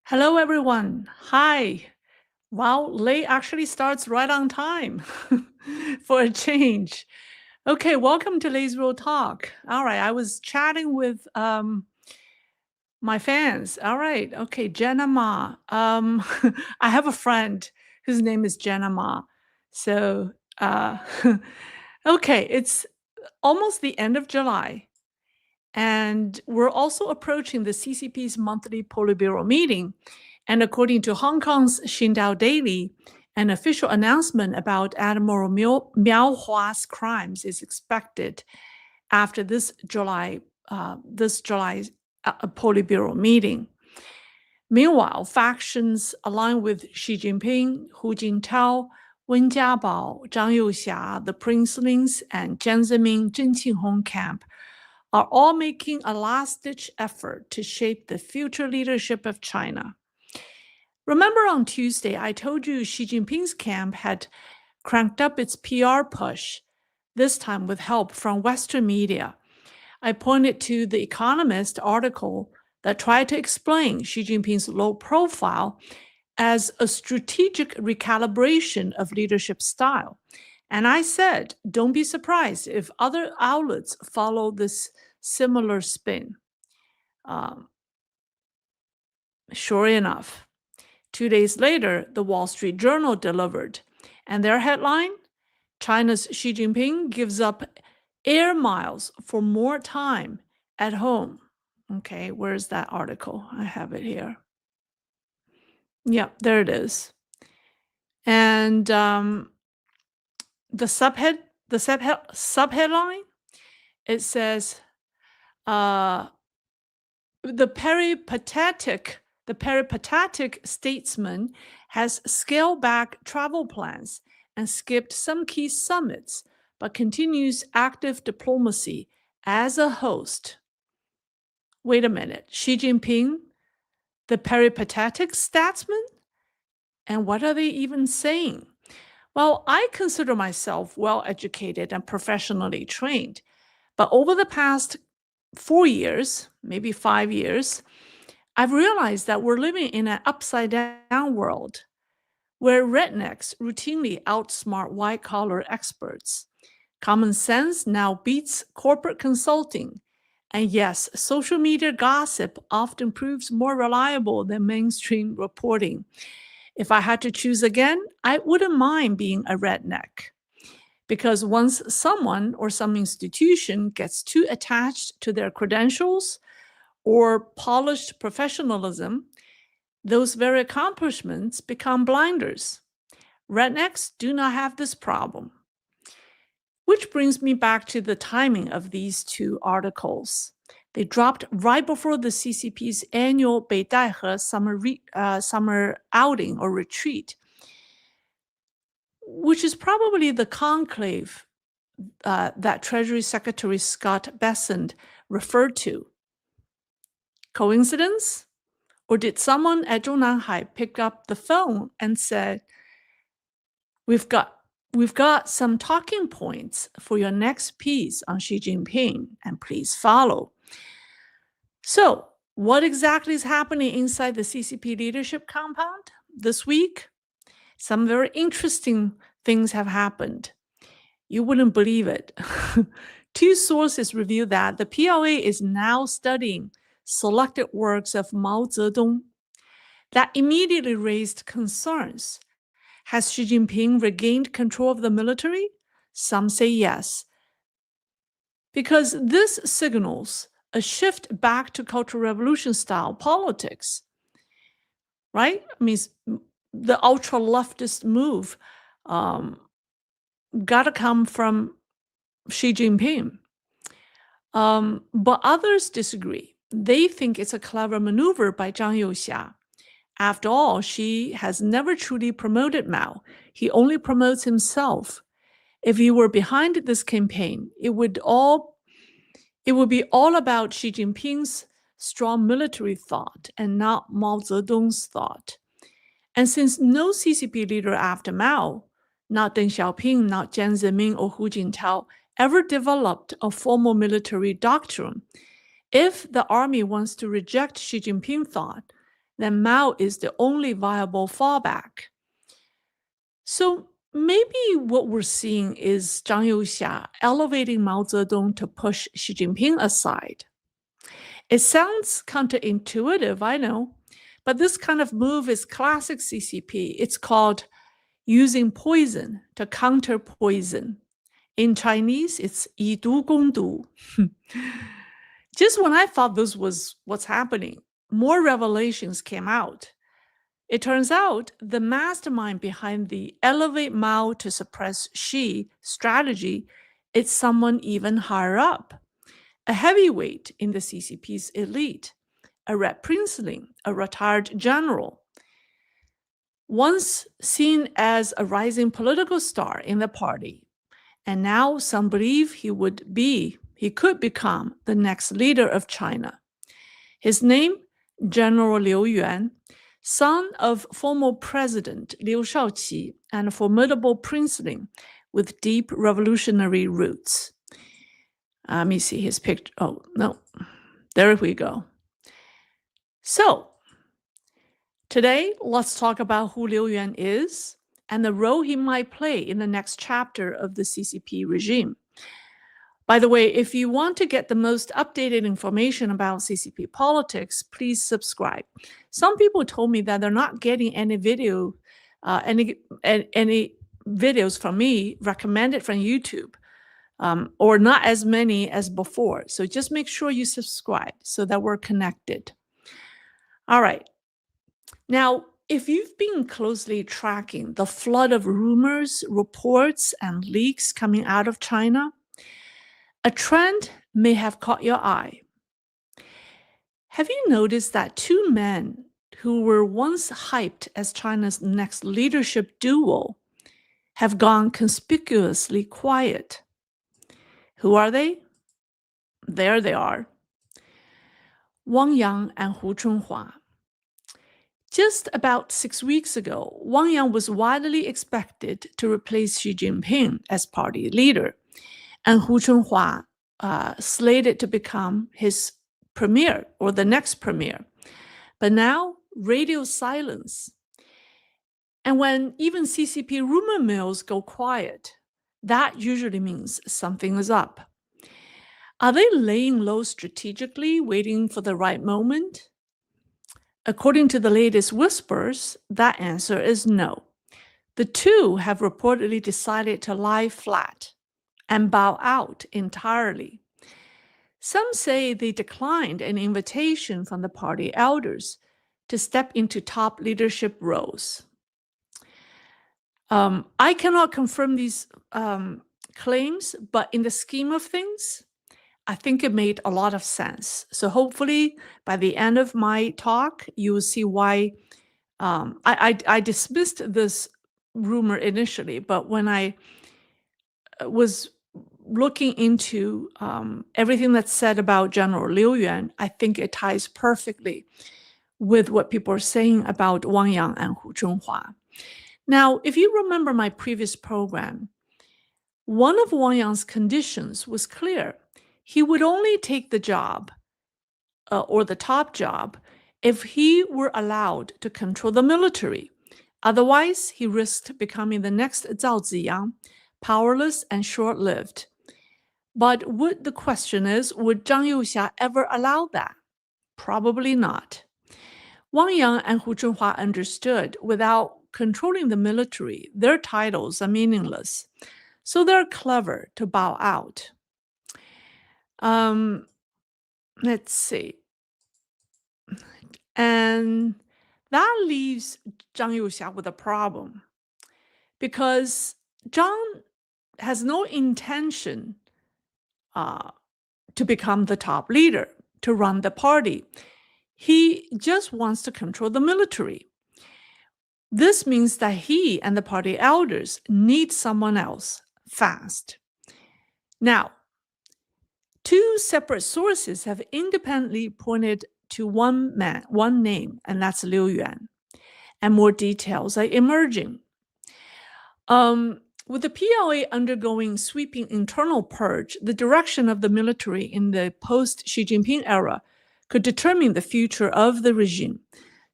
Hello, everyone. Hi. Wow, late actually starts right on time for a change. Okay, welcome to Leisrealtalk. All right, I was chatting with my fans. All right, okay, Jenna Ma. I have a friend whose name is Jenna Ma. So, okay, it's almost the end of July. And we're also approaching the CCP's monthly Politburo meeting. And according to Hong Kong's Xindao Daily, an official announcement about Admiral Miao Hua's crimes is expected after this July Politburo meeting. Meanwhile, factions aligned with Xi Jinping, Hu Jintao, Wen Jiabao, Zhang Youxia, the princelings, and Jiang Zemin, Zheng Qinghong camp are all making a last-ditch effort to shape the future leadership of China. Remember on Tuesday, I told you Xi Jinping's camp had cranked up its PR push, this time with help from Western media. I pointed to The Economist article that tried to explain Xi Jinping's low profile as a strategic recalibration of leadership style. And I said, don't be surprised if other outlets follow this similar spin. Sure enough, 2 days later, the Wall Street Journal delivered. And their headline, China's Xi Jinping gives up air miles for more time at home. Okay, where's that article? I have it here. Yeah, there it is. And the subheadline, it says, the peripatetic statesman has scaled back travel plans and skipped some key summits, but continues active diplomacy as a host. Wait a minute, Xi Jinping, the peripatetic statesman? And what are they even saying? Well, I consider myself well-educated and professionally trained, but over the past 4 years, maybe 5 years, I've realized that we're living in an upside-down world where rednecks routinely outsmart white-collar experts. Common sense now beats corporate consulting. And yes, social media gossip often proves more reliable than mainstream reporting. If I had to choose again, I wouldn't mind being a redneck. Because once someone or some institution gets too attached to their credentials or polished professionalism, those very accomplishments become blinders. Rednecks do not have this problem. Which brings me back to the timing of these two articles. They dropped right before the CCP's annual Beidaihe summer outing or retreat, which is probably the conclave that Treasury Secretary Scott Bessent referred to. Coincidence? Or did someone at Zhongnanhai pick up the phone and said, we've got some talking points for your next piece on Xi Jinping, and please follow. So, what exactly is happening inside the CCP leadership compound this week? Some very interesting things have happened. You wouldn't believe it. Two sources reveal that the PLA is now studying selected works of Mao Zedong. That immediately raised concerns. Has Xi Jinping regained control of the military? Some say yes. Because this signals a shift back to Cultural Revolution style politics, right? I mean, the ultra leftist move got to come from Xi Jinping. But others disagree. They think it's a clever maneuver by Zhang Youxia. After all, Xi has never truly promoted Mao. He only promotes himself. If he were behind this campaign, it would be all about Xi Jinping's strong military thought and not Mao Zedong's thought. And since no CCP leader after Mao, not Deng Xiaoping, not Jiang Zemin or Hu Jintao, ever developed a formal military doctrine, if the army wants to reject Xi Jinping thought, then Mao is the only viable fallback. So maybe what we're seeing is Zhang Youxia elevating Mao Zedong to push Xi Jinping aside. It sounds counterintuitive, I know, but this kind of move is classic CCP. It's called using poison to counter poison. In Chinese, it's 以毒攻毒. Just when I thought this was what's happening, more revelations came out. It turns out the mastermind behind the elevate Mao to suppress Xi strategy is someone even higher up, a heavyweight in the CCP's elite, a red princeling, a retired general, once seen as a rising political star in the party. And now some believe he could become the next leader of China. His name, General Liu Yuan, son of former President Liu Shaoqi and a formidable princeling with deep revolutionary roots. Let me see his picture. Oh, no. There we go. So, today, let's talk about who Liu Yuan is and the role he might play in the next chapter of the CCP regime. By the way, if you want to get the most updated information about CCP politics, please subscribe. Some people told me that they're not getting any videos from me recommended from YouTube, or not as many as before. So just make sure you subscribe so that we're connected. All right. Now, if you've been closely tracking the flood of rumors, reports, and leaks coming out of China, a trend may have caught your eye. Have you noticed that two men who were once hyped as China's next leadership duo have gone conspicuously quiet? Who are they? There they are. Wang Yang and Hu Chunhua. Just about 6 weeks ago, Wang Yang was widely expected to replace Xi Jinping as party leader, and Hu Chunhua slated to become his premier or the next premier. But now, radio silence. And when even CCP rumor mills go quiet, that usually means something is up. Are they laying low strategically, waiting for the right moment? According to the latest whispers, that answer is no. The two have reportedly decided to lie flat and bow out entirely. Some say they declined an invitation from the party elders to step into top leadership roles. I cannot confirm these claims, but in the scheme of things, I think it made a lot of sense. So hopefully by the end of my talk, you will see why I dismissed this rumor initially, but when I was looking into everything that's said about General Liu Yuan, I think it ties perfectly with what people are saying about Wang Yang and Hu Chunhua. Now, if you remember my previous program, one of Wang Yang's conditions was clear. He would only take the job or the top job if he were allowed to control the military. Otherwise, he risked becoming the next Zhao Ziyang, powerless and short-lived. But the question is, would Zhang Youxia ever allow that? Probably not. Wang Yang and Hu Chunhua understood without controlling the military, their titles are meaningless. So they're clever to bow out. Let's see. And that leaves Zhang Youxia with a problem because Zhang has no intention to become the top leader, to run the party. He just wants to control the military. This means that he and the party elders need someone else fast. Now, two separate sources have independently pointed to one name, and that's Liu Yuan. And more details are emerging. With the PLA undergoing sweeping internal purge, the direction of the military in the post-Xi Jinping era could determine the future of the regime.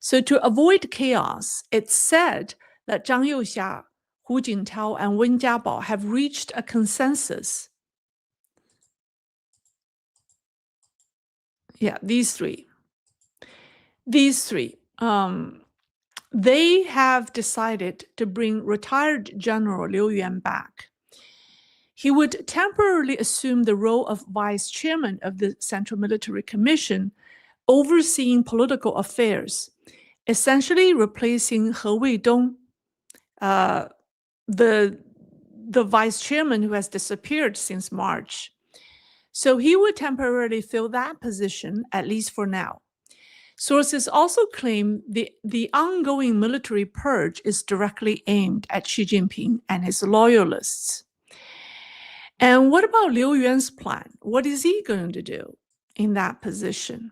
So to avoid chaos, it's said that Zhang Youxia, Hu Jintao, and Wen Jiabao have reached a consensus. Yeah, these three. They have decided to bring retired General Liu Yuan back. He would temporarily assume the role of vice chairman of the Central Military Commission, overseeing political affairs, essentially replacing He Weidong, the vice chairman who has disappeared since March. So he would temporarily fill that position, at least for now. Sources also claim the ongoing military purge is directly aimed at Xi Jinping and his loyalists. And what about Liu Yuan's plan? What is he going to do in that position?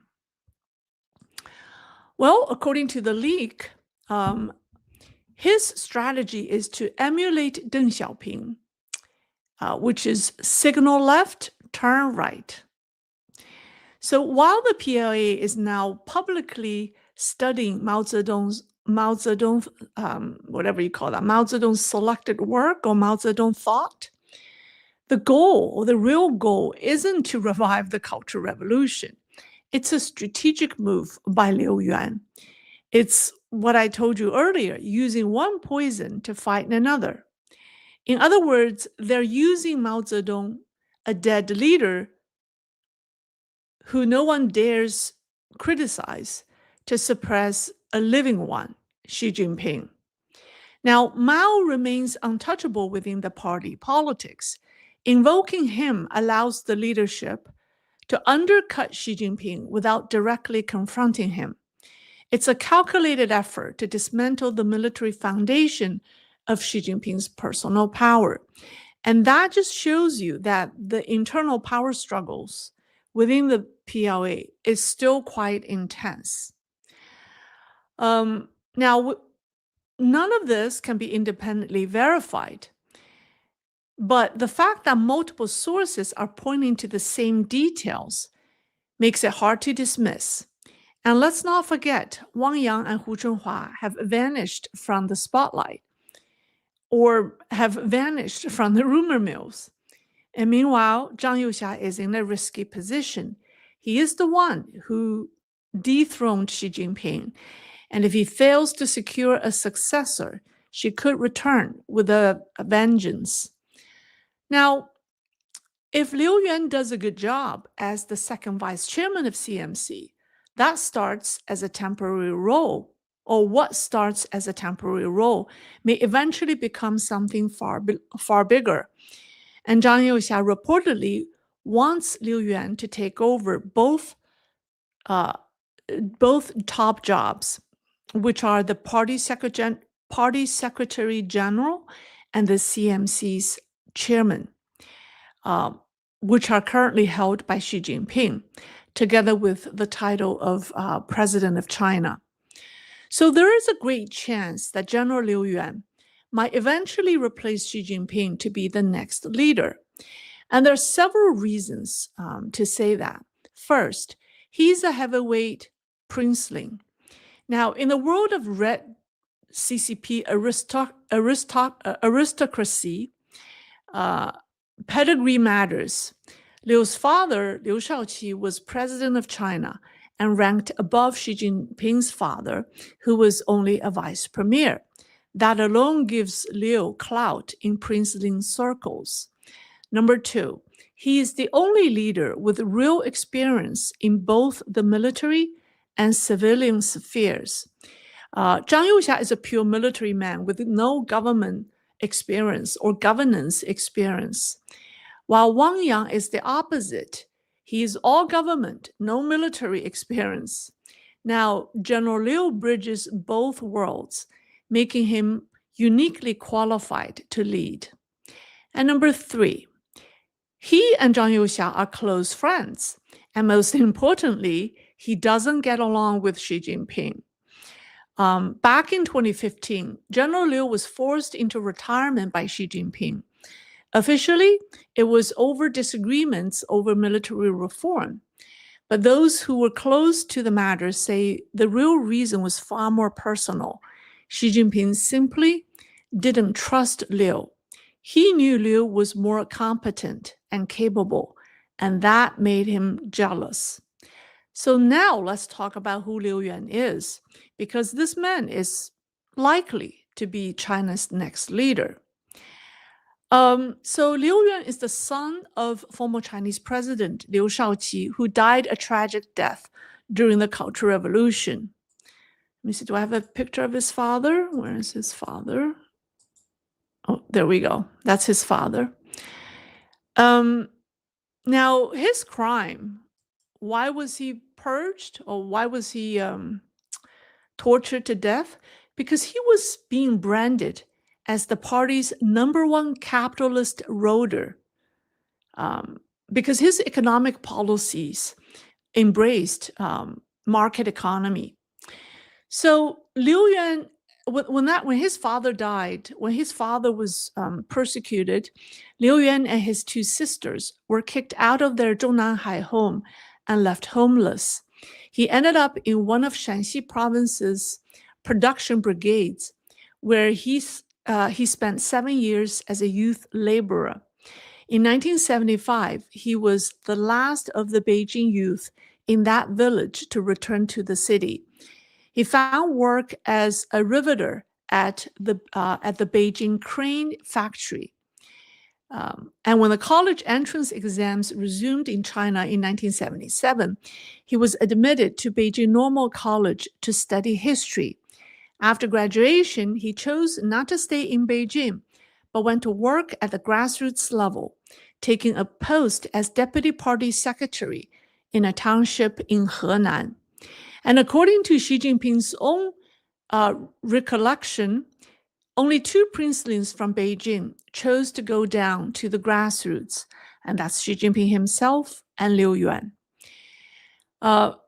Well, according to the leak, his strategy is to emulate Deng Xiaoping, which is signal left, turn right. So while the PLA is now publicly studying Mao Zedong's whatever you call that, Mao Zedong's selected work or Mao Zedong thought, the goal, or the real goal, isn't to revive the Cultural Revolution. It's a strategic move by Liu Yuan. It's what I told you earlier, using one poison to fight another. In other words, they're using Mao Zedong, a dead leader who no one dares criticize, to suppress a living one, Xi Jinping. Now, Mao remains untouchable within the party politics. Invoking him allows the leadership to undercut Xi Jinping without directly confronting him. It's a calculated effort to dismantle the military foundation of Xi Jinping's personal power. And that just shows you that the internal power struggles within the PLA is still quite intense. Now, none of this can be independently verified. But the fact that multiple sources are pointing to the same details makes it hard to dismiss. And let's not forget, Wang Yang and Hu Zhenhua have vanished from the spotlight, or have vanished from the rumor mills. And meanwhile, Zhang Youxia is in a risky position. He is the one who dethroned Xi Jinping. And if he fails to secure a successor, she could return with a vengeance. Now, if Liu Yuan does a good job as the second vice chairman of CMC, that starts as a temporary role, or what starts as a temporary role may eventually become something far bigger. And Zhang Youxia reportedly wants Liu Yuan to take over both top jobs, which are the party secretary general and the CMC's chairman, which are currently held by Xi Jinping, together with the title of President of China. So there is a great chance that General Liu Yuan might eventually replace Xi Jinping to be the next leader. And there are several reasons to say that. First, he's a heavyweight princeling. Now, in the world of red CCP aristocracy, pedigree matters. Liu's father, Liu Shaoqi, was president of China and ranked above Xi Jinping's father, who was only a vice premier. That alone gives Liu clout in princeling circles. Number two, he is the only leader with real experience in both the military and civilian spheres. Zhang Youxia is a pure military man with no government experience or governance experience, while Wang Yang is the opposite. He is all government, no military experience. Now, General Liu bridges both worlds, making him uniquely qualified to lead. And number three, he and Zhang Youxia are close friends. And most importantly, he doesn't get along with Xi Jinping. Back in 2015, General Liu was forced into retirement by Xi Jinping. Officially, it was over disagreements over military reform. But those who were close to the matter say the real reason was far more personal. Xi Jinping simply didn't trust Liu. He knew Liu was more competent and capable, and that made him jealous. So now let's talk about who Liu Yuan is, because this man is likely to be China's next leader. So Liu Yuan is the son of former Chinese president Liu Shaoqi, who died a tragic death during the Cultural Revolution. Let me see, do I have a picture of his father? Where is his father? Oh, there we go. That's his father. Now, his crime, why was he purged, or why was he tortured to death? Because he was being branded as the party's #1 capitalist roader, because his economic policies embraced market economy. So Liu Yuan, when his father died, when his father was persecuted, Liu Yuan and his two sisters were kicked out of their Zhongnanhai home and left homeless. He ended up in one of Shanxi province's production brigades, where he spent 7 years as a youth laborer. In 1975, he was the last of the Beijing youth in that village to return to the city. He found work as a riveter at the Beijing crane factory. And when the college entrance exams resumed in China in 1977, he was admitted to Beijing Normal College to study history. After graduation, he chose not to stay in Beijing, but went to work at the grassroots level, taking a post as deputy party secretary in a township in Henan. And according to Xi Jinping's own recollection, only 2 princelings from Beijing chose to go down to the grassroots, and that's Xi Jinping himself and Liu Yuan.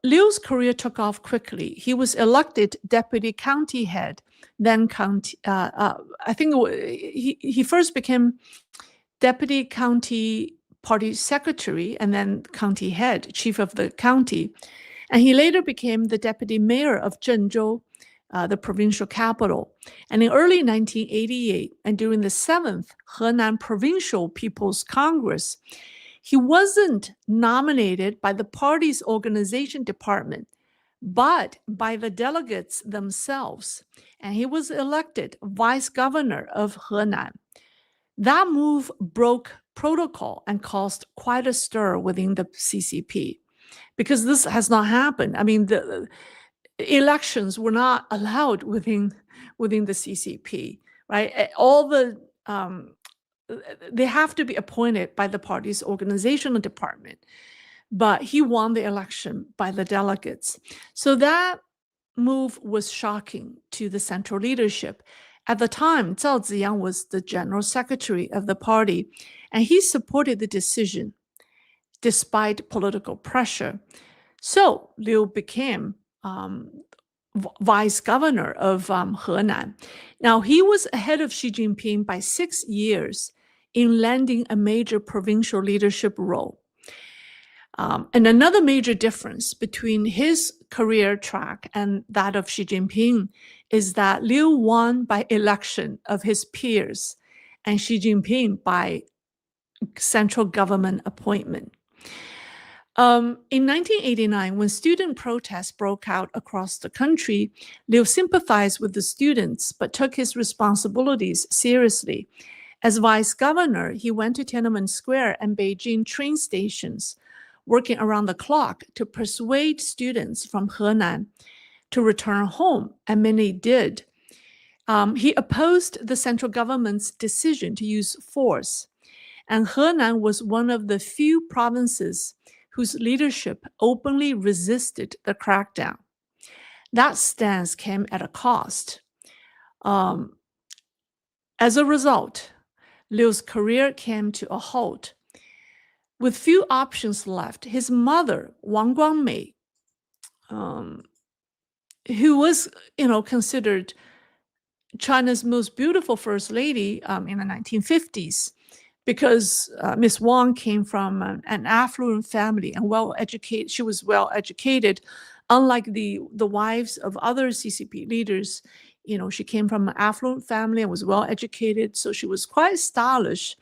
Liu's career took off quickly. He was elected deputy county head, then county. I think he first became deputy county party secretary, and then county head, chief of the county. And he later became the deputy mayor of Zhengzhou, the provincial capital. And in early 1988, and during the 7th Henan Provincial People's Congress, he wasn't nominated by the party's organization department, but by the delegates themselves. And he was elected vice governor of Henan. That move broke protocol and caused quite a stir within the CCP, because this has not happened. I mean, the elections were not allowed within the CCP, right? All the they have to be appointed by the party's organizational department, but he won the election by the delegates. So that move was shocking to the central leadership. At the time, Zhao Ziyang was the general secretary of the party, and he supported the decision despite political pressure. So Liu became vice governor of Henan. Now, he was ahead of Xi Jinping by 6 years in landing a major provincial leadership role. And another major difference between his career track and that of Xi Jinping is that Liu won by election of his peers and Xi Jinping by central government appointment. In 1989, when student protests broke out across the country, Liu sympathized with the students but took his responsibilities seriously. As vice governor, he went to Tiananmen Square and Beijing train stations, working around the clock to persuade students from Henan to return home, and many did. He opposed the central government's decision to use force, and Henan was one of the few provinces whose leadership openly resisted the crackdown. That stance came at a cost. As a result, Liu's career came to a halt. With few options left, his mother, Wang Guangmei, who was, considered China's most beautiful first lady in the 1950s, because Miss Wang came from an affluent family and well-educated. She was well-educated, unlike the wives of other CCP leaders. She came from an affluent family and was well-educated, so she was quite stylish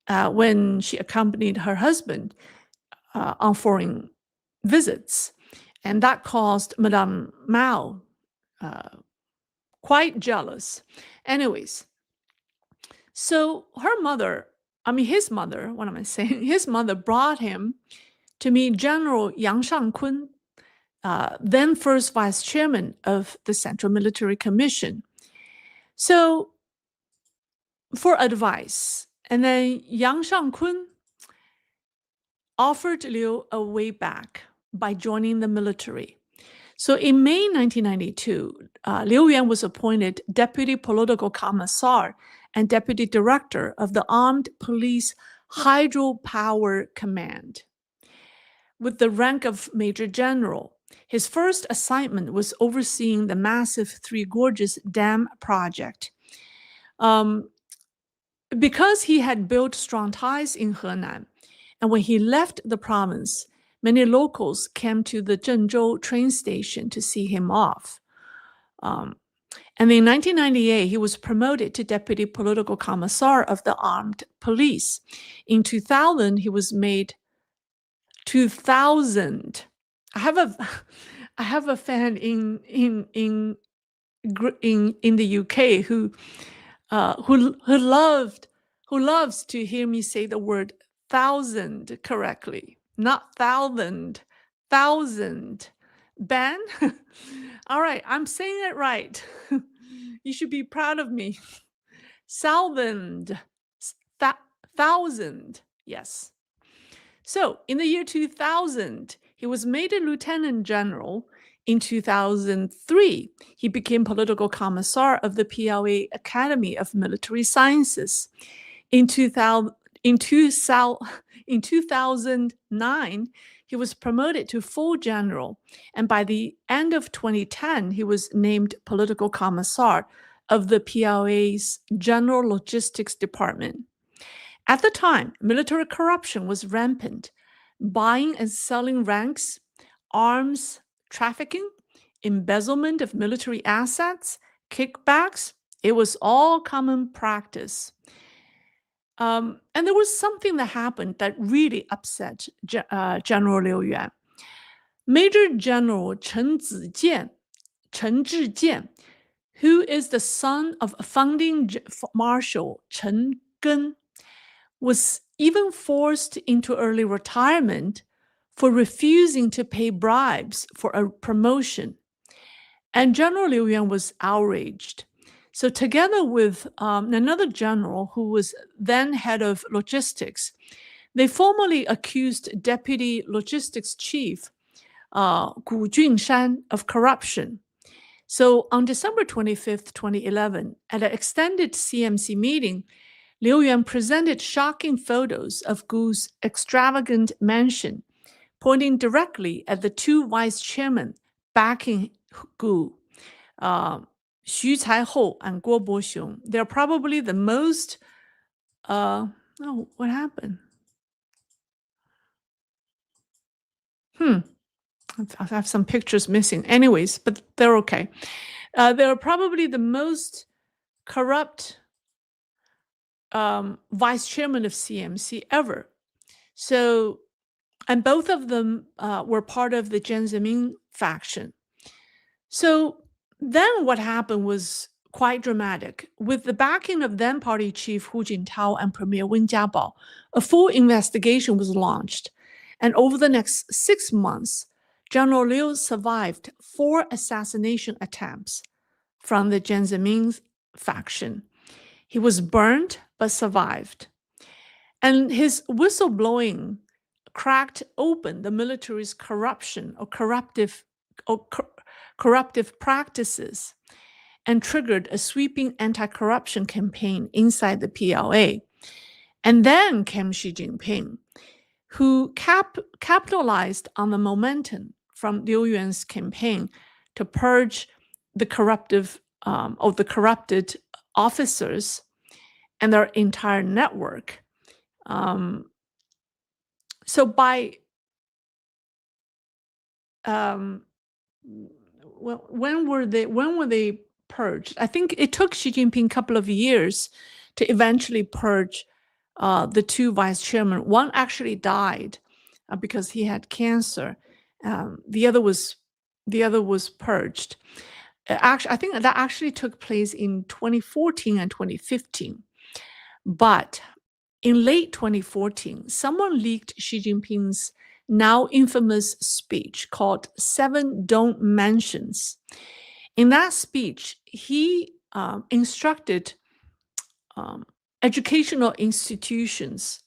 when she accompanied her husband on foreign visits. And that caused Madame Mao quite jealous. Anyways, so his mother, what am I saying? His mother brought him to meet General Yang Shangkun, then first vice chairman of the Central Military Commission. So for advice. And then Yang Shangkun offered Liu a way back by joining the military. So in May 1992, Liu Yuan was appointed Deputy Political Commissar and Deputy Director of the Armed Police Hydropower Command, with the rank of Major General. His first assignment was overseeing the massive Three Gorges Dam project. Because he had built strong ties in Henan, and when he left the province, many locals came to the Zhengzhou train station to see him off. And in 1998, he was promoted to Deputy Political Commissar of the Armed Police. In 2000, he was made 2000. I have a fan in the UK who loves to hear me say the word thousand correctly, not thousand, thousand. Ben, all right, I'm saying it right. You should be proud of me. Thousand, thousand, yes. So in the year 2000, he was made a lieutenant general. In 2003, he became political commissar of the PLA Academy of Military Sciences. In 2009, he was promoted to full general, and by the end of 2010, he was named political commissar of the PLA's General Logistics Department. At the time, military corruption was rampant. Buying and selling ranks, arms trafficking, embezzlement of military assets, kickbacks, it was all common practice. And there was something that happened that really upset General Liu Yuan. Major General Chen Zhijian, who is the son of founding Marshal Chen Gen, was even forced into early retirement for refusing to pay bribes for a promotion. And General Liu Yuan was outraged. So together with another general who was then head of logistics, they formally accused Deputy Logistics Chief Gu Junshan of corruption. So on December 25th, 2011, at an extended CMC meeting, Liu Yuan presented shocking photos of Gu's extravagant mansion, pointing directly at the two vice chairmen backing Gu, Xu Caihou and Guo Boxiong. They're probably the most, oh, what happened? I have some pictures missing. Anyways, but they're okay. They're probably the most corrupt vice chairman of CMC ever. So, and both of them were part of the Jiang Zemin faction. So then what happened was quite dramatic. With the backing of then party chief Hu Jintao and Premier Wen Jiabao, a full investigation was launched. And over the next 6 months, General Liu survived 4 assassination attempts from the Jiang Zemin faction. He was burned but survived. And his whistleblowing cracked open the military's corruption or corruptive practices and triggered a sweeping anti-corruption campaign inside the PLA. And then came Xi Jinping, who capitalized on the momentum from Liu Yuan's campaign to purge the corrupted officers and their entire network. So by um, when were they purged? I think it took Xi Jinping a couple of years to eventually purge the two vice chairmen. One actually died because he had cancer. The other was purged. Actually, I think that actually took place in 2014 and 2015. But in late 2014, someone leaked Xi Jinping's now infamous speech called Seven Don't Mentions. In that speech, he instructed educational institutions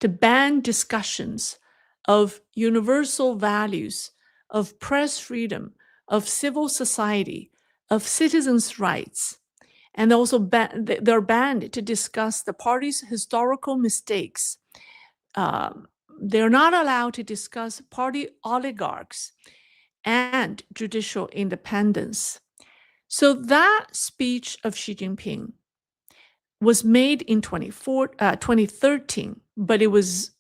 to ban discussions of universal values, of press freedom, of civil society, of citizens' rights. And also they're banned to discuss the party's historical mistakes. They're not allowed to discuss party oligarchs and judicial independence. So that speech of Xi Jinping was made in 2013, but it was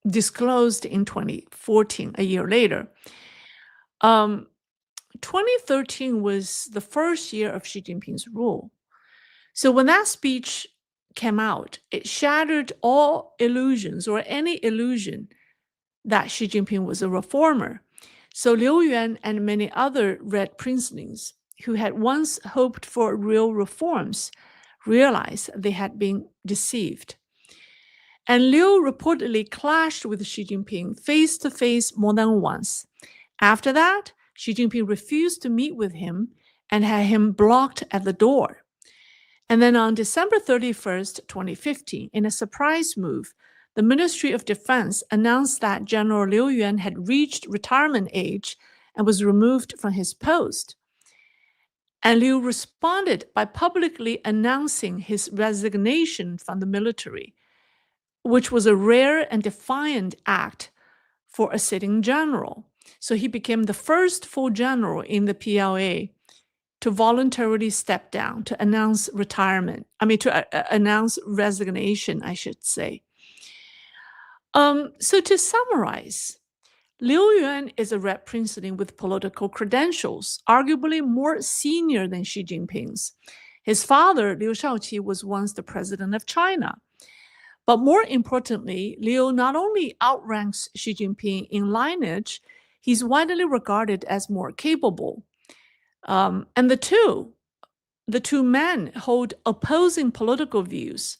disclosed in 2014, a year later. 2013 was the first year of Xi Jinping's rule. So when that speech came out, it shattered all illusions or any illusion that Xi Jinping was a reformer. So Liu Yuan and many other red princelings who had once hoped for real reforms realized they had been deceived. And Liu reportedly clashed with Xi Jinping face to face more than once. After that, Xi Jinping refused to meet with him and had him blocked at the door. And then on December 31st, 2015, in a surprise move, the Ministry of Defense announced that General Liu Yuan had reached retirement age and was removed from his post. And Liu responded by publicly announcing his resignation from the military, which was a rare and defiant act for a sitting general. So he became the first full general in the PLA to voluntarily step down, to announce retirement. To announce resignation, I should say. So to summarize, Liu Yuan is a red princeling with political credentials, arguably more senior than Xi Jinping's. His father, Liu Shaoqi, was once the president of China. But more importantly, Liu not only outranks Xi Jinping in lineage, he's widely regarded as more capable. And the two men hold opposing political views.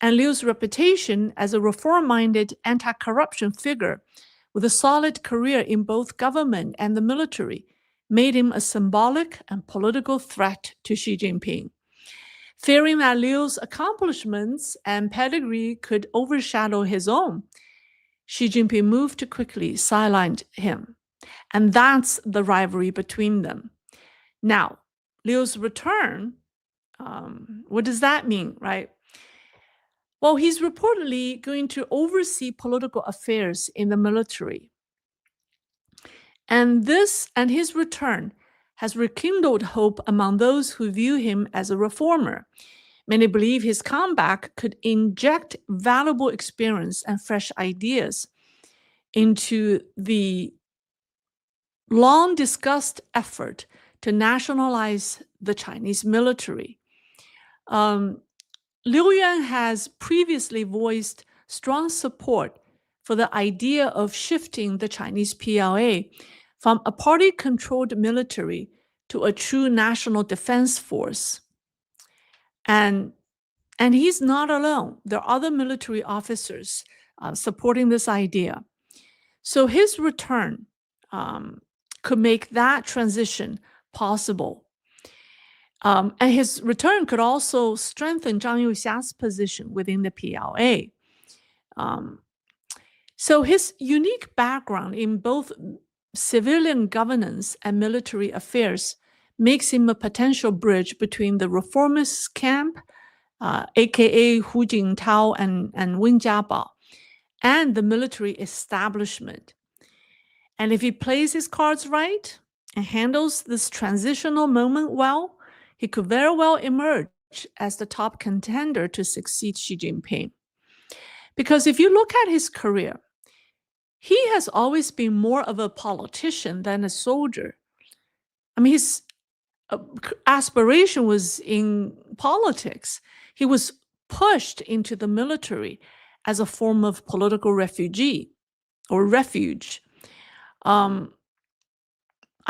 And Liu's reputation as a reform-minded anti-corruption figure with a solid career in both government and the military made him a symbolic and political threat to Xi Jinping. Fearing that Liu's accomplishments and pedigree could overshadow his own, Xi Jinping moved to quickly sideline him. And that's the rivalry between them. Now, Liu's return, what does that mean, right? Well, he's reportedly going to oversee political affairs in the military. And his return has rekindled hope among those who view him as a reformer. Many believe his comeback could inject valuable experience and fresh ideas into the long-discussed effort to nationalize the Chinese military. Liu Yuan has previously voiced strong support for the idea of shifting the Chinese PLA from a party-controlled military to a true national defense force. And he's not alone. There are other military officers supporting this idea. So his return could make that transition possible. And his return could also strengthen Zhang Youxia's position within the PLA. So his unique background in both civilian governance and military affairs makes him a potential bridge between the reformist camp, aka Hu Jintao and Wen Jiabao, and the military establishment. And if he plays his cards right and handles this transitional moment well, he could very well emerge as the top contender to succeed Xi Jinping. Because if you look at his career, he has always been more of a politician than a soldier. I mean, his aspiration was in politics. He was pushed into the military as a form of political refugee or refuge. I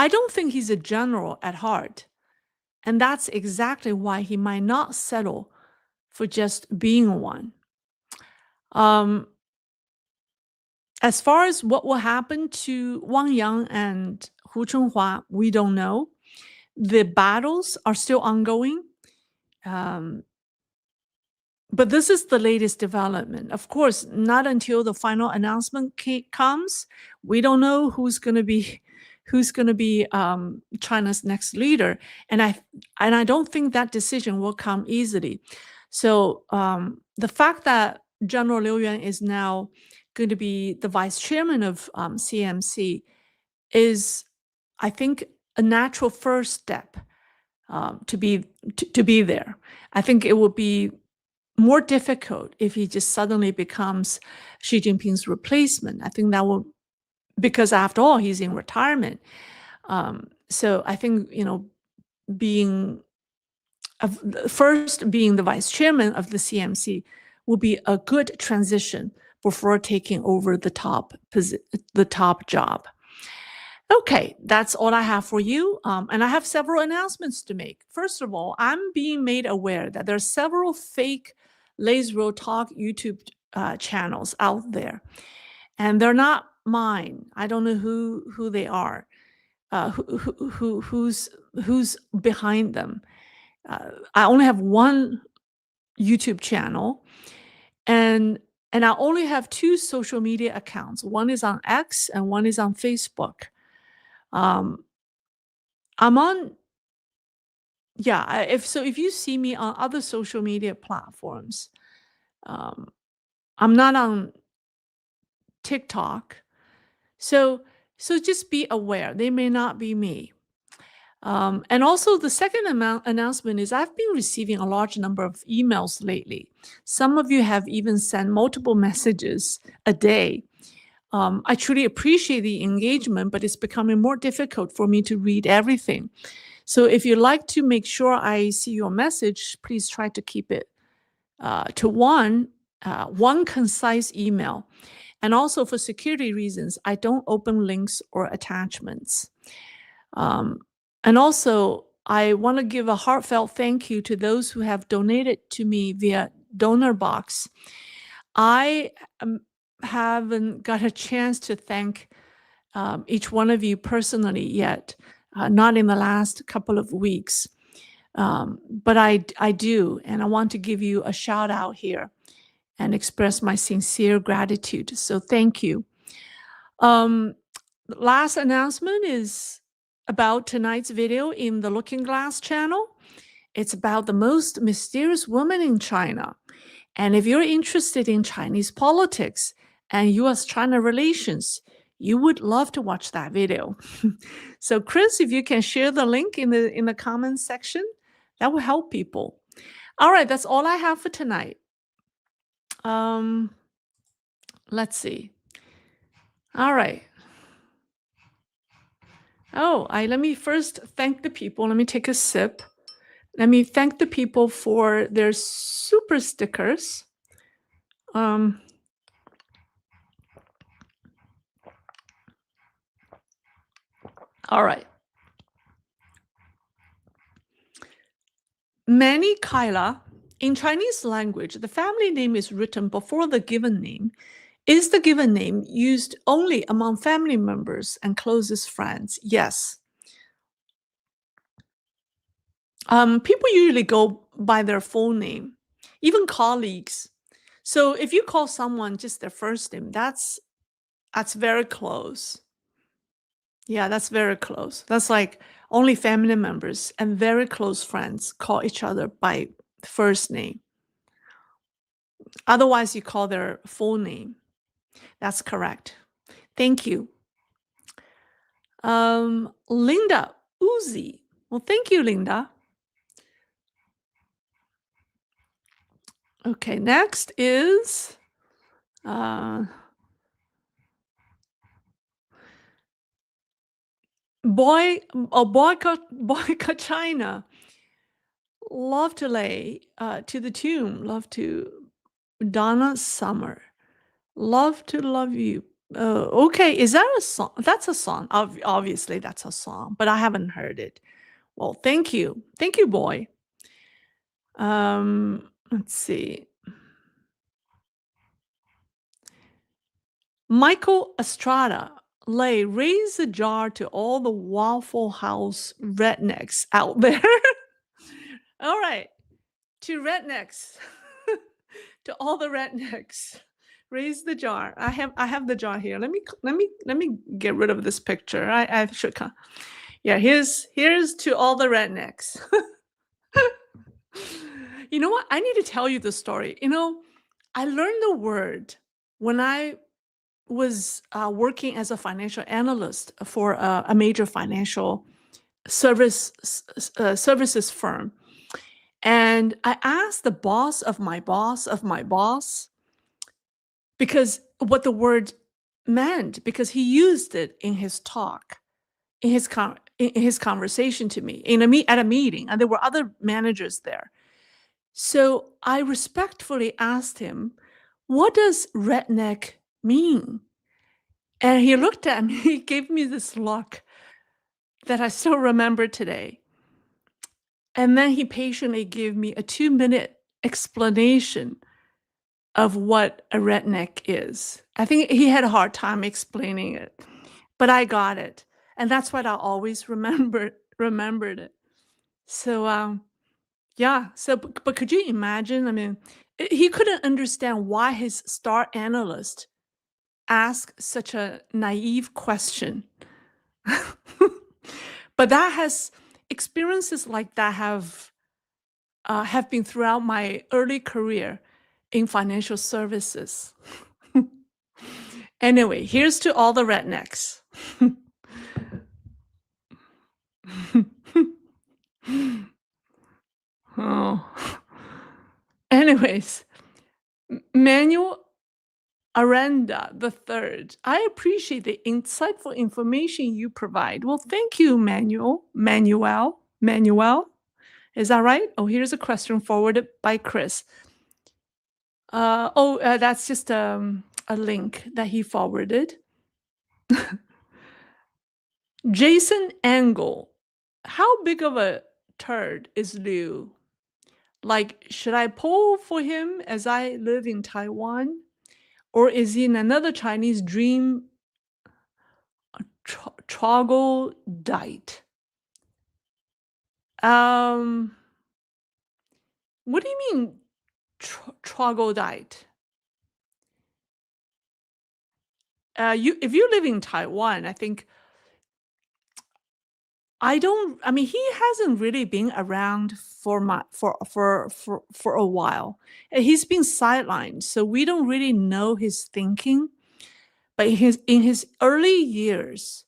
don't think he's a general at heart. And that's exactly why he might not settle for just being one. As far as what will happen to Wang Yang and Hu Chenhua, we don't know. The battles are still ongoing. But this is the latest development. Of course, not until the final announcement comes, we don't know who's going to be China's next leader, and I don't think that decision will come easily. So the fact that General Liu Yuan is now going to be the vice chairman of CMC is, I think, a natural first step to be there. I think it will be more difficult if he just suddenly becomes Xi Jinping's replacement. I think that will, because after all, he's in retirement. So I think, being the vice chairman of the CMC will be a good transition before taking over the top job. Okay, that's all I have for you. And I have several announcements to make. First of all, I'm being made aware that there are several fake Leisrealtalk YouTube channels out there, and they're not mine. I don't know who they are, who's behind them. I only have one YouTube channel, and I only have two social media accounts. One is on X and one is on Facebook. I'm on, yeah. If you see me on other social media platforms, I'm not on TikTok, so just be aware they may not be me. And also, the second announcement is I've been receiving a large number of emails lately. Some of you have even sent multiple messages a day. I truly appreciate the engagement, but it's becoming more difficult for me to read everything. So if you'd like to make sure I see your message, please try to keep it to one concise email. And also, for security reasons, I don't open links or attachments. And also, I want to give a heartfelt thank you to those who have donated to me via donor box. I haven't got a chance to thank each one of you personally yet, not in the last couple of weeks. But I do, and I want to give you a shout out here and express my sincere gratitude. So thank you. Last announcement is about tonight's video in the Looking Glass channel. It's about the most mysterious woman in China. And if you're interested in Chinese politics and US-China relations, you would love to watch that video. So Chris, if you can share the link in the comments section, that will help people. All right, that's all I have for tonight. Let's see. All right. Oh, let me first thank the people. Let me take a sip. Let me thank the people for their super stickers. All right. Many Kaila, in Chinese language, the family name is written before the given name. Is the given name used only among family members and closest friends? Yes. People usually go by their full name, even colleagues. So if you call someone just their first name, that's very close. Yeah, that's very close. That's like only family members and very close friends call each other by first name. Otherwise, you call their full name. That's correct. Thank you. Linda Uzi. Well, thank you, Linda. Okay, next is Uh, boy, boycott China. Love to lay to the tomb. Love to Donna Summer. Love to love you. Okay, is that a song? That's a song. Obviously, that's a song, but I haven't heard it. Well, thank you, boy. Let's see. Michael Estrada, Lay, raise a jar to all the Waffle House rednecks out there. All right, to rednecks, to all the rednecks, raise the jar. I have the jar here. Let me get rid of this picture. I should. Yeah, here's to all the rednecks. You know what? I need to tell you the story. I learned the word when I was working as a financial analyst for a major financial services firm. And I asked the boss of my boss of my boss because what the word meant, because he used it in his talk, in his conversation to me at a meeting, and there were other managers there. So I respectfully asked him, "What does redneck mean?" And he looked at me, he gave me this look that I still remember today. And then he patiently gave me a 2-minute explanation of what a redneck is. I think he had a hard time explaining it, but I got it. And that's what I always remembered it. So yeah, so but could you imagine? I mean, he couldn't understand why his star analyst asked such a naive question. But that has experiences like that have been throughout my early career in financial services. Anyway, here's to all the rednecks. Oh. Anyways, Manuel Aranda the third. I appreciate the insightful information you provide. Well, thank you, Manuel. Is that right? Oh, here's a question forwarded by Chris. That's just a link that he forwarded. Jason Angle. How big of a turd is Liu? Like, should I pull for him as I live in Taiwan? Or is he in another Chinese dream troglodyte? What do you mean troglodyte? If you live in Taiwan, I think I mean, he hasn't really been around for a while. He's been sidelined, so we don't really know his thinking. But in his early years,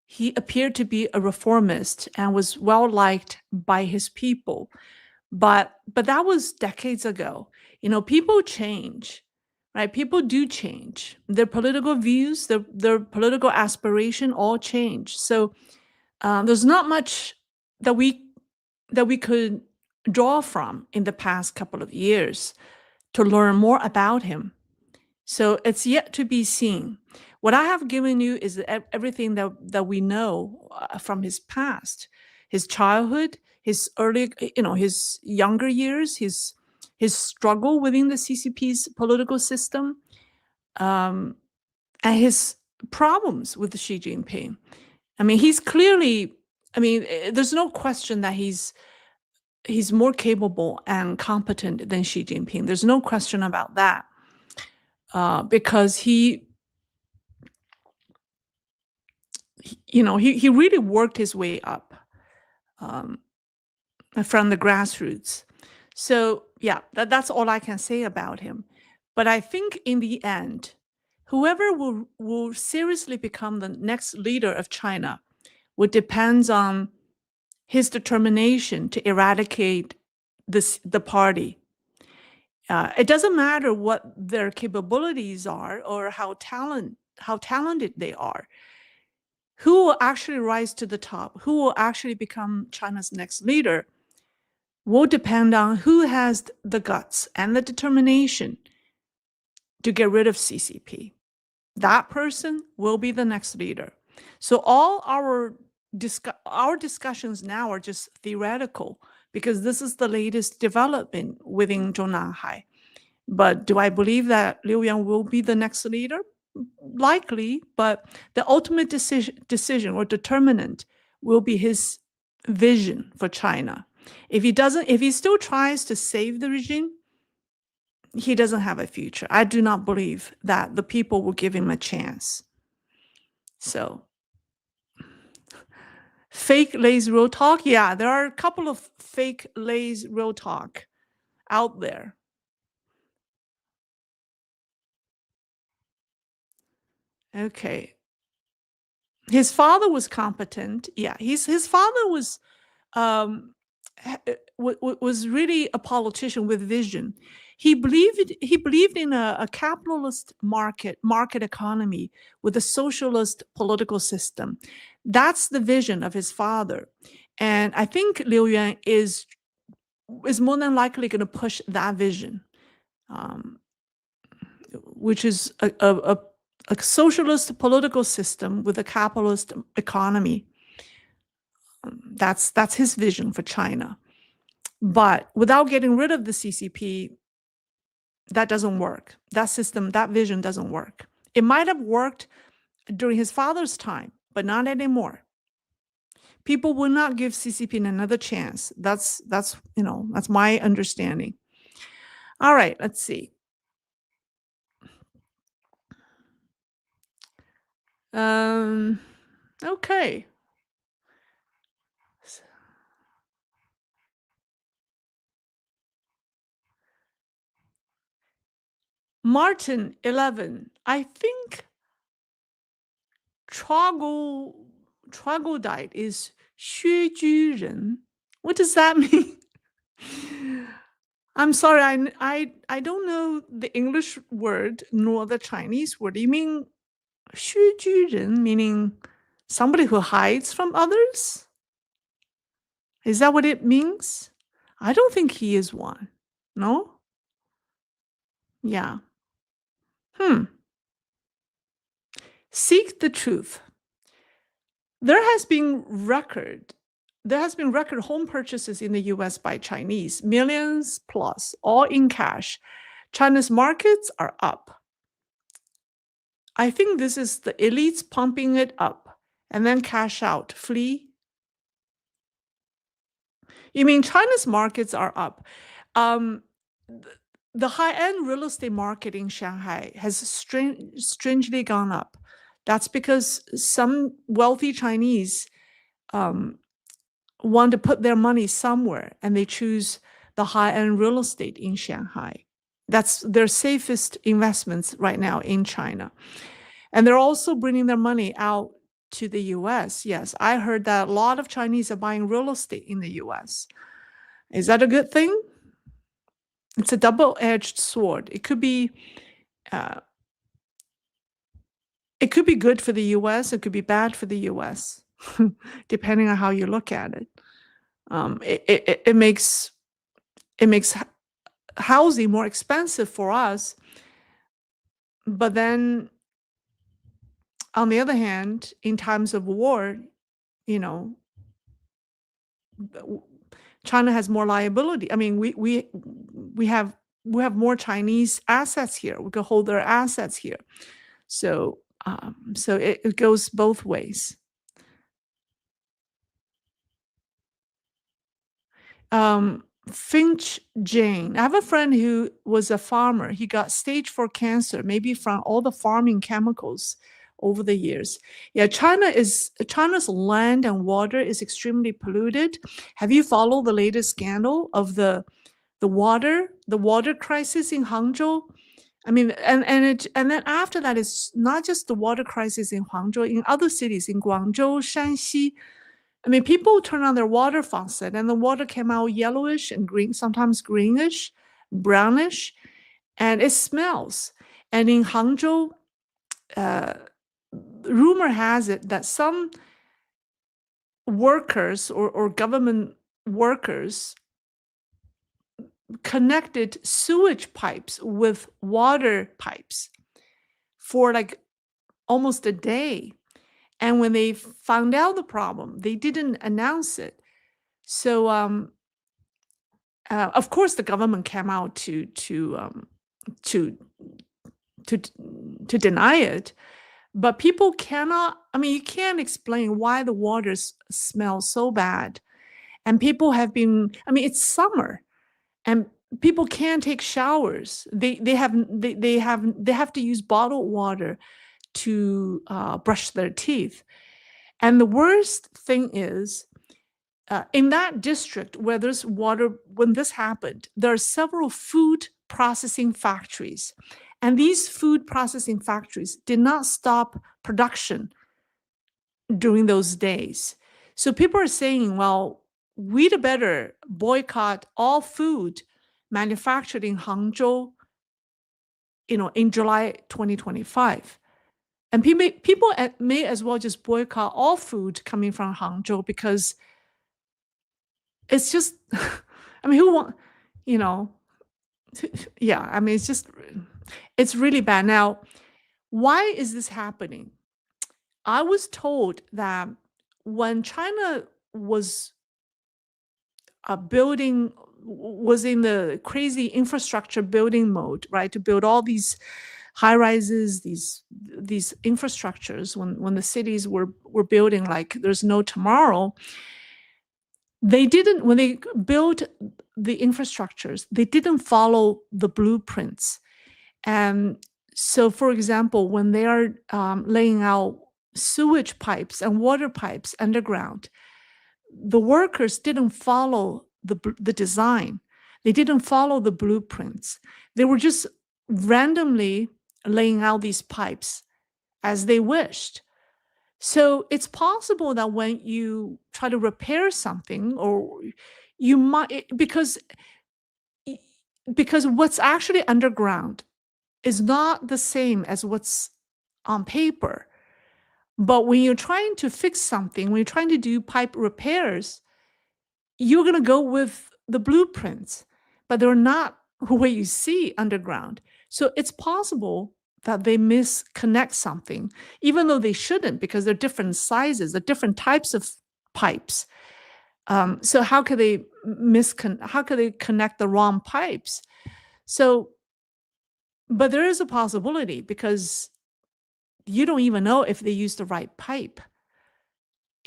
he appeared to be a reformist and was well liked by his people. But that was decades ago. People change, right? People do change. Their political views, their political aspiration all change. So there's not much that we could draw from in the past couple of years to learn more about him. So it's yet to be seen. What I have given you is everything that we know from his past, his childhood, his early, his younger years, his struggle within the CCP's political system, and his problems with Xi Jinping. I mean, he's clearly. I mean, there's no question that he's more capable and competent than Xi Jinping. There's no question about that. Because he really worked his way up from the grassroots. So yeah, that's all I can say about him. But I think in the end, whoever will seriously become the next leader of China would depend on his determination to eradicate the party. It doesn't matter what their capabilities are or how talented they are. Who will actually rise to the top, who will actually become China's next leader, will depend on who has the guts and the determination to get rid of CCP. That person will be the next leader. So all our discussions now are just theoretical because this is the latest development within Zhongnanhai. But do I believe that Liu Yuan will be the next leader? Likely, but the ultimate decision or determinant will be his vision for China. If he still tries to save the regime, he doesn't have a future. I do not believe that the people will give him a chance. So, fake Leisrealtalk. Yeah, there are a couple of fake Leisrealtalk out there. Okay. His father was competent. Yeah, his father was um, was really a politician with vision. He believed in a capitalist market economy with a socialist political system. That's the vision of his father, and I think Liu Yuan is more than likely going to push that vision, um, which is a socialist political system with a capitalist economy. That's his vision for China. But without getting rid of the CCP, that doesn't work. That system, that vision doesn't work. It might have worked during his father's time, but not anymore. People will not give CCP another chance. That's my understanding. All right, let's see. Okay. Martin 11. I think troglodyte is 薛居人. What does that mean? I'm sorry, I don't know the English word nor the Chinese word. You mean 薛居人, meaning somebody who hides from others? Is that what it means? I don't think he is one. No? Yeah. Seek the truth. There has been record home purchases in the US by Chinese, millions plus, all in cash. China's markets are up. I think this is the elites pumping it up and then cash out, flee. You mean China's markets are up? The high-end real estate market in Shanghai has strangely gone up. That's because some wealthy Chinese want to put their money somewhere, and they choose the high-end real estate in Shanghai. That's their safest investments right now in China. And they're also bringing their money out to the US. Yes, I heard that a lot of Chinese are buying real estate in the US. Is that a good thing? It's a double-edged sword. It could be good for the US. It could be bad for the US, depending on how you look at it. It makes housing more expensive for us, but then on the other hand, in times of war, China has more liability. I mean, we have more Chinese assets here. We can hold their assets here, so it goes both ways. Finch Jane. I have a friend who was a farmer. He got stage 4 cancer, maybe from all the farming chemicals over the years. Yeah, China's land and water is extremely polluted. Have you followed the latest scandal of the water crisis in Hangzhou? I mean, and then after that, it's not just the water crisis in Hangzhou, in other cities, in Guangzhou, Shanxi. I mean, people turn on their water faucet and the water came out yellowish and green, sometimes greenish. brownish, and it smells. And in Hangzhou, rumor has it that some workers or government workers connected sewage pipes with water pipes for like almost a day. And when they found out the problem, they didn't announce it. So, of course, the government came out to to deny it. But people cannot. I mean, you can't explain why the water smells so bad. And people have been. I mean, it's summer, and people can't take showers. They have to use bottled water to brush their teeth. And the worst thing is, in that district where there's water, when this happened, there are several food processing factories. And these food processing factories did not stop production during those days. So people are saying, well, we'd better boycott all food manufactured in Hangzhou, in July 2025. And people may as well just boycott all food coming from Hangzhou, because it's just, I mean, who want, yeah, I mean, it's really bad. Now, why is this happening? I was told that when China was in the crazy infrastructure building mode, right, to build all these high rises, these infrastructures, when the cities were building like there's no tomorrow, when they built the infrastructures, they didn't follow the blueprints. And so, for example, when they are laying out sewage pipes and water pipes underground, the workers didn't follow the design. They didn't follow the blueprints. They were just randomly laying out these pipes as they wished. So it's possible that when you try to repair something, or you might, because what's actually underground is not the same as what's on paper. But when you're trying to fix something, when you're trying to do pipe repairs, you're going to go with the blueprints, but they're not what you see underground. So it's possible that they misconnect something, even though they shouldn't, because they're different sizes, they're different types of pipes. So how could they connect the wrong pipes? So, but there is a possibility, because you don't even know if they use the right pipe.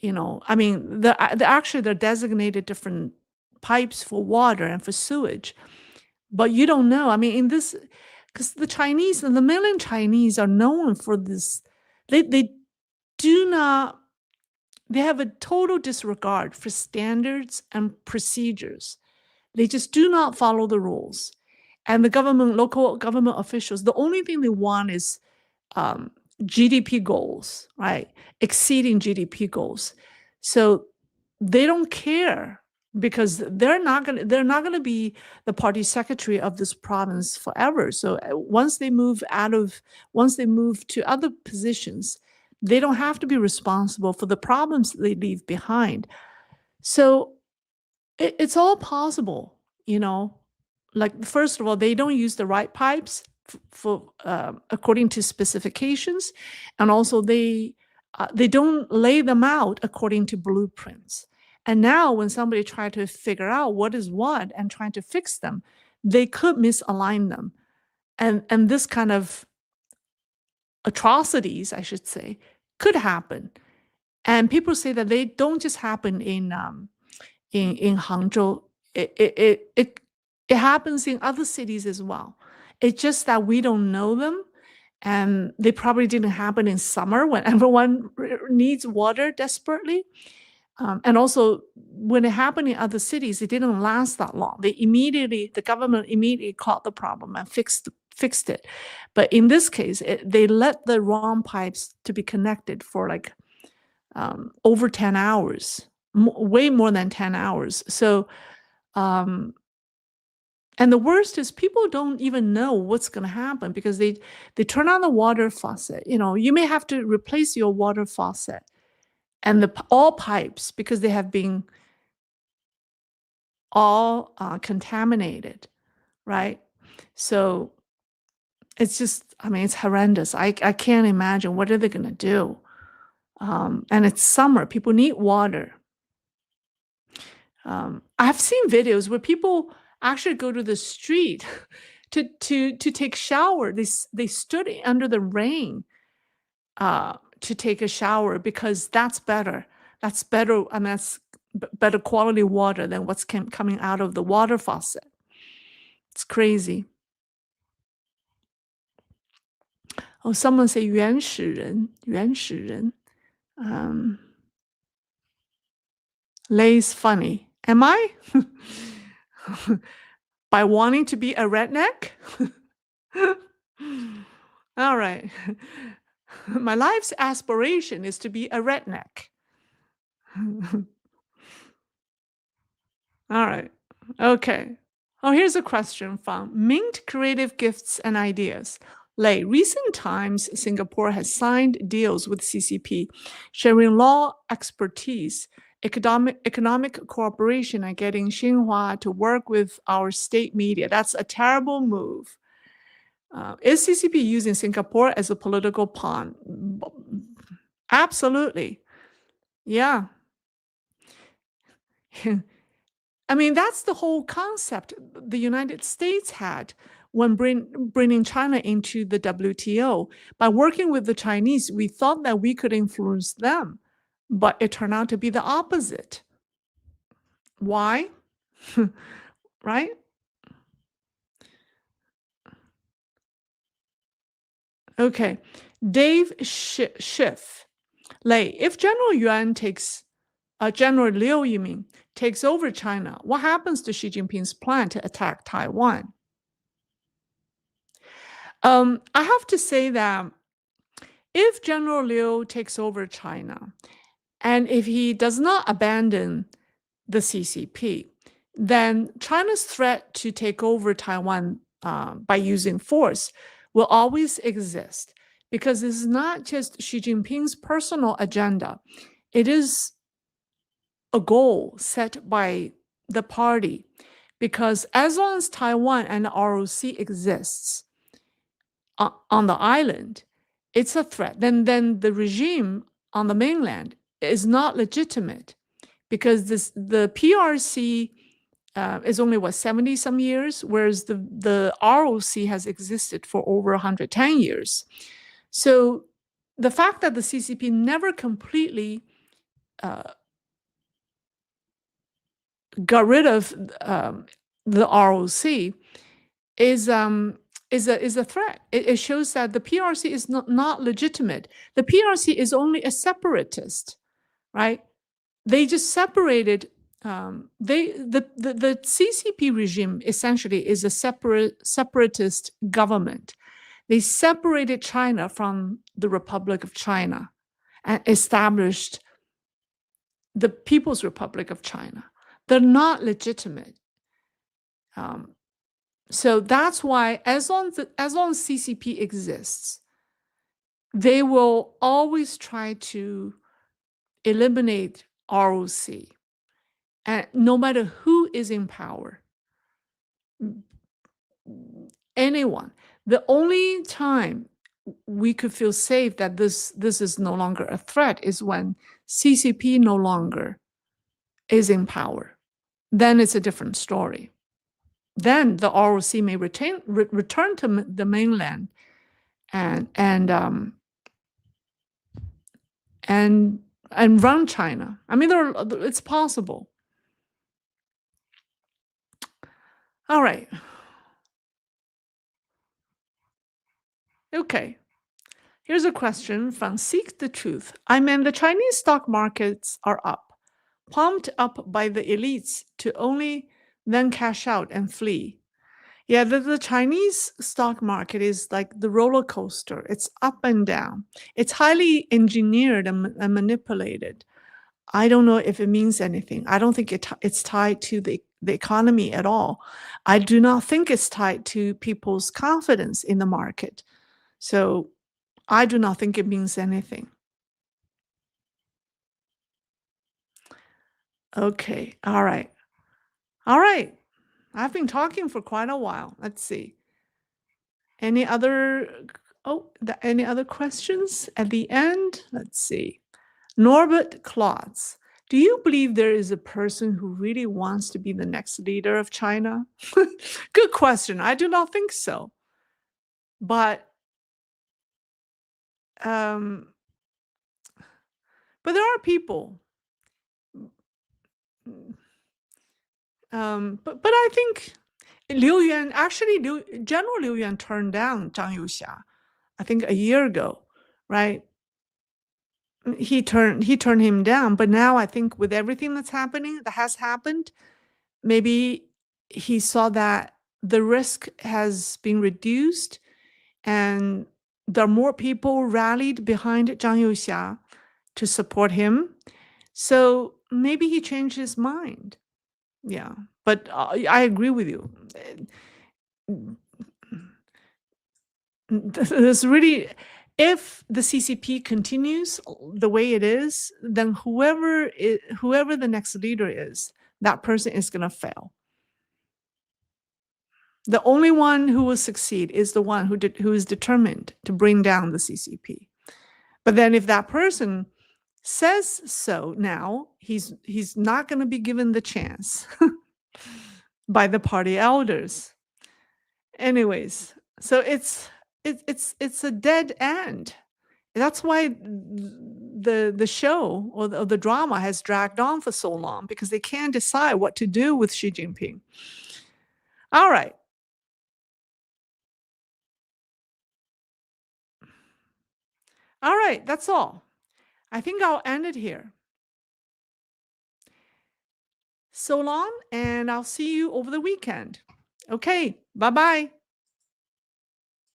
I mean, they're designated different pipes for water and for sewage, but you don't know. I mean, in this, because the Chinese and the mainland Chinese are known for this, they have a total disregard for standards and procedures. They just do not follow the rules. And local government officials, the only thing they want is GDP goals, right? Exceeding GDP goals. So they don't care, because they're not going to be the party secretary of this province forever. So once they move to other positions, they don't have to be responsible for the problems they leave behind. So it's all possible, like, first of all, they don't use the right pipes for according to specifications, and also they don't lay them out according to blueprints. And now when somebody tries to figure out what is what and trying to fix them, they could misalign them, and this kind of atrocities, I should say, could happen. And people say that they don't just happen in Hangzhou. It happens in other cities as well. It's just that we don't know them, and they probably didn't happen in summer when everyone needs water desperately. And also, when it happened in other cities, it didn't last that long. The government immediately caught the problem and fixed it. But in this case, they let the wrong pipes to be connected for like over 10 hours, way more than 10 hours. So, And the worst is people don't even know what's going to happen because they turn on the water faucet. You may have to replace your water faucet and all pipes because they have been all contaminated, right? So it's just, I mean, it's horrendous. I can't imagine what are they going to do. And it's summer. People need water. I've seen videos where people actually go to the street to take shower. They stood under the rain to take a shower because that's better. That's better. I mean, that's better quality water than what's coming out of the water faucet. It's crazy. Oh, someone say 原始人,原始人. Lay's funny. Am I? By wanting to be a redneck? All right. My life's aspiration is to be a redneck. All right. Okay. Oh, here's a question from Mint Creative Gifts and Ideas. Lei, recent times, Singapore has signed deals with CCP, sharing law expertise, economic cooperation, and getting Xinhua to work with our state media. That's a terrible move. Is CCP using Singapore as a political pawn? Absolutely. Yeah. I mean, that's the whole concept the United States had when bringing China into the WTO. By working with the Chinese, we thought that we could influence them, but it turned out to be the opposite. Why? Right? Okay. Dave Schiff. Lei, if General Yuan General Liu, you mean, takes over China, what happens to Xi Jinping's plan to attack Taiwan? I have to say that if General Liu takes over China, and if he does not abandon the CCP, then China's threat to take over Taiwan by using force will always exist, because this is not just Xi Jinping's personal agenda. It is a goal set by the party, because as long as Taiwan and the ROC exists on the island, it's a threat. Then the regime on the mainland is not legitimate, because the PRC is only 70 some years, whereas the ROC has existed for over 110 years. So the fact that the CCP never completely got rid of the ROC is a threat. It shows that the PRC is not legitimate. The PRC is only a separatist, right? They just separated. The CCP regime essentially is a separatist government. They separated China from the Republic of China and established the People's Republic of China. They're not legitimate. So that's why, as long as CCP exists, they will always try to eliminate ROC, and no matter who is in power, anyone. The only time we could feel safe that this is no longer a threat is when CCP no longer is in power. Then it's a different story. Then the ROC may return to the mainland and run China. I mean, it's possible. All right. Okay. Here's a question from Seek the Truth. I mean, the Chinese stock markets are up, pumped up by the elites to only then cash out and flee. Yeah, the Chinese stock market is like the roller coaster. It's up and down. It's highly engineered and manipulated. I don't know if it means anything. I don't think it's tied to the economy at all. I do not think it's tied to people's confidence in the market. So I do not think it means anything. Okay. All right. All right. I've been talking for quite a while. Let's see. Any other any other questions at the end? Let's see. Norbert Klotz. Do you believe there is a person who really wants to be the next leader of China? Good question. I do not think so. But um, but there are people. But I think Liu Yuan actually General Liu Yuan turned down Zhang Youxia, I think a year ago, right? He turned him down. But now I think with everything that has happened, maybe he saw that the risk has been reduced and there are more people rallied behind Zhang Youxia to support him. So maybe he changed his mind. Yeah, but I agree with you. There's really, if the CCP continues the way it is, then whoever the next leader is, that person is going to fail. The only one who will succeed is the one who is determined to bring down the CCP. But then if that person says so now, he's not going to be given the chance by the party elders. Anyways, so it's a dead end. That's why the show or the drama has dragged on for so long, because they can't decide what to do with Xi Jinping. All right. All right, that's all. I think I'll end it here. So long, and I'll see you over the weekend. Okay, bye-bye.